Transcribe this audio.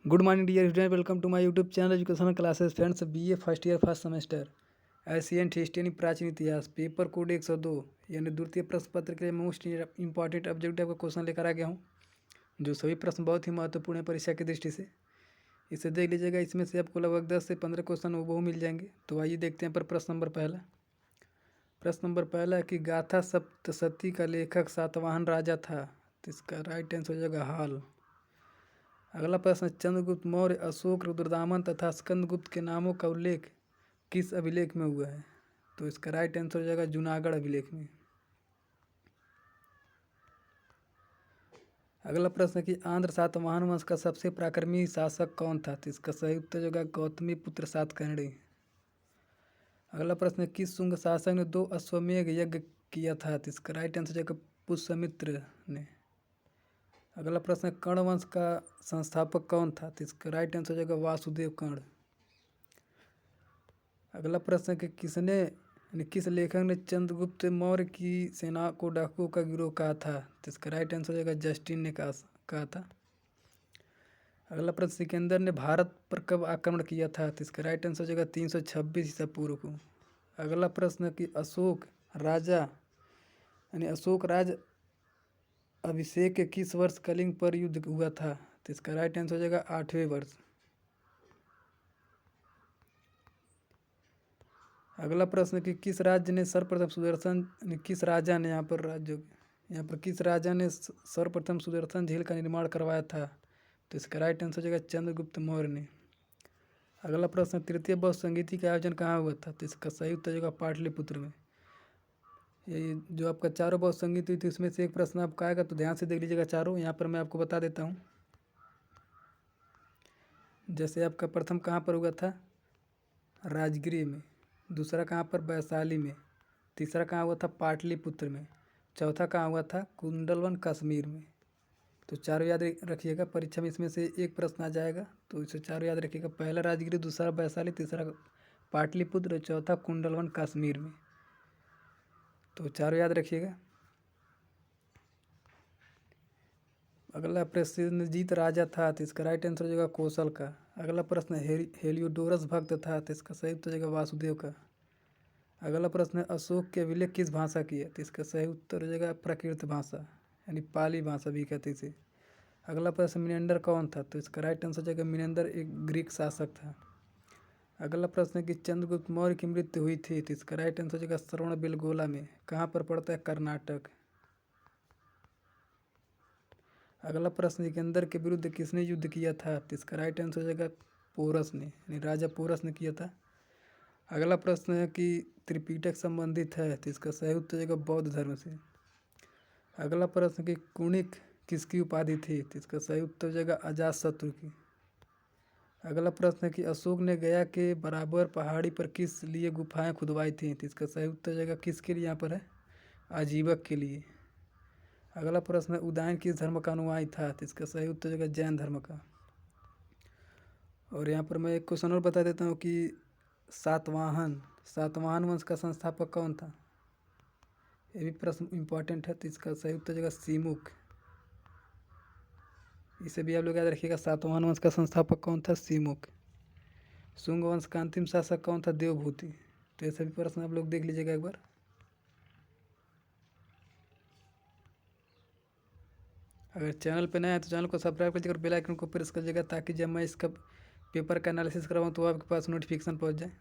Good morning dear student, welcome to my YouTube channel educational classes. Friends, BA first year first semester Asian history यानी प्राचीन इतिहास, paper code 102 यानी द्वितीय प्रश्न पत्र के लिए मोस्ट इंपॉर्टेंट ऑब्जेक्टिव का क्वेश्चन लेकर आ गया हूँ, जो सभी प्रश्न बहुत ही महत्वपूर्ण है परीक्षा की दृष्टि से। इसे देख लीजिएगा, इसमें से आपको लगभग 10 से 15 क्वेश्चन वो मिल जाएंगे। तो आइए देखते हैं पर प्रश्न नंबर पहला है कि गाथा सप्तशती का लेखक सातवाहन राजा था। तो इसका राइट आंसर हो जाएगा हाल। अगला प्रश्न, चंद्रगुप्त मौर्य, अशोक, रुद्रदामन तथा स्कंदगुप्त के नामों का उल्लेख किस अभिलेख में हुआ है? तो इसका राइट आंसर हो जाएगा जूनागढ़ अभिलेख में। अगला प्रश्न कि आंध्र सातवाहन वंश का सबसे पराक्रमी शासक कौन था? तो इसका सही उत्तर होगा गौतमी पुत्र सातकर्णी। अगला प्रश्न, किस शुंग शासक ने 2 अश्वमेध यज्ञ किया था? तो इसका राइट आंसर हो जाएगा पुष्यमित्र ने। अगला प्रश्न, कर्ण वंश का संस्थापक कौन था? तो इसका राइट आंसर हो जाएगा वासुदेव कर्ण। अगला प्रश्न कि किस लेखक ने चंद्रगुप्त मौर्य की सेना को डाकुओं का गिरोह कहा था? तो इसका राइट आंसर हो जाएगा जस्टिन ने कहा था। अगला प्रश्न, सिकंदर ने भारत पर कब आक्रमण किया था? तो इसका राइट आंसर हो जाएगा 326 ईसा पूर्व को। अगला प्रश्न कि अशोक राज अभिषेक के किस वर्ष कलिंग पर युद्ध हुआ था? तो इसका राइट आंसर हो जाएगा 8वें वर्ष। अगला प्रश्न कि किस राजा ने सर्वप्रथम सुदर्शन झील का निर्माण करवाया था? तो इसका राइट आंसर हो जाएगा चंद्रगुप्त मौर्य ने। अगला प्रश्न, तृतीय बौद्ध संगीति का आयोजन कहाँ हुआ था? तो इसका सही उत्तर होगा पाटलिपुत्र में। ये जो आपका चारों बौद्ध संगीत हुई थी उसमें से एक प्रश्न आपका आएगा, तो ध्यान से देख लीजिएगा चारों। यहाँ पर मैं आपको बता देता हूँ। जैसे आपका प्रथम कहाँ पर हुआ था? राजगिरी में। दूसरा कहाँ पर? वैशाली में। तीसरा कहाँ हुआ था? पाटलिपुत्र में। चौथा कहाँ हुआ था? कुंडलवन कश्मीर में। तो चारों याद रखिएगा, परीक्षा में इसमें से एक प्रश्न आ जाएगा, तो इसे चारों याद रखिएगा। पहला राजगिरी, दूसरा वैशाली, तीसरा पाटलिपुत्र, चौथा कुंडलवन कश्मीर में। तो चारों याद रखिएगा। अगला प्रसेनजीत राजा था, तो इसका राइट आंसर हो जाएगा कौशल का। अगला प्रश्न, हेलियोडोरस भक्त था, तो इसका सही उत्तर हो जाएगा वासुदेव का। अगला प्रश्न, अशोक के अभिलेख किस भाषा की है? तो इसका सही उत्तर हो जाएगा प्राकृत भाषा यानी पाली भाषा भी कहते इसे। अगला प्रश्न, मिनेंडर कौन था? तो इसका राइट आंसर हो जाएगा मिनेंडर एक ग्रीक शासक था। अगला प्रश्न कि चंद्रगुप्त मौर्य की मृत्यु हुई थी, तो इसका राइट आंसर हो जाएगा श्रवणबेलगोला में। कहाँ पर पड़ता है? कर्नाटक। अगला प्रश्न, सिकंदर के विरुद्ध किसने युद्ध किया था? तो इसका राइट आंसर हो जाएगा पोरस ने यानी राजा पोरस ने किया था। अगला प्रश्न है कि त्रिपिटक संबंधित है, तो इसका सही उत्तर हो जाएगा बौद्ध धर्म से। अगला प्रश्न कि कुणिक किसकी उपाधि थी? तो इसका सही उत्तर हो जाएगा अजातशत्रु की। अगला प्रश्न है कि अशोक ने गया के बराबर पहाड़ी पर किस लिए गुफाएं खुदवाई थी? तो इसका सही उत्तर हो जाएगा किसके लिए यहाँ पर है? आजीवक के लिए। अगला प्रश्न है उदयन किस धर्म का अनुयायी था? तो इसका सही उत्तर हो जाएगा जैन धर्म का। और यहाँ पर मैं एक क्वेश्चन और बता देता हूँ कि सातवाहन वंश का संस्थापक कौन था? ये भी प्रश्न इंपॉर्टेंट है, तो इसका सही उत्तर हो जाएगा सीमुख। इसे भी आप लोग याद रखिएगा, सातवाहन वंश का संस्थापक कौन था? सीमुख। शुंग वंश का अंतिम शासक कौन था? देवभूति। तो ये सभी प्रश्न आप लोग देख लीजिएगा एक बार। अगर चैनल पर नया है तो चैनल को सब्सक्राइब कीजिएगा और बेल आइकन को प्रेस कीजिएगा, ताकि जब मैं इसका पेपर का एनालिसिस करवाऊँ तो आपके पास नोटिफिकेशन पहुँच जाए।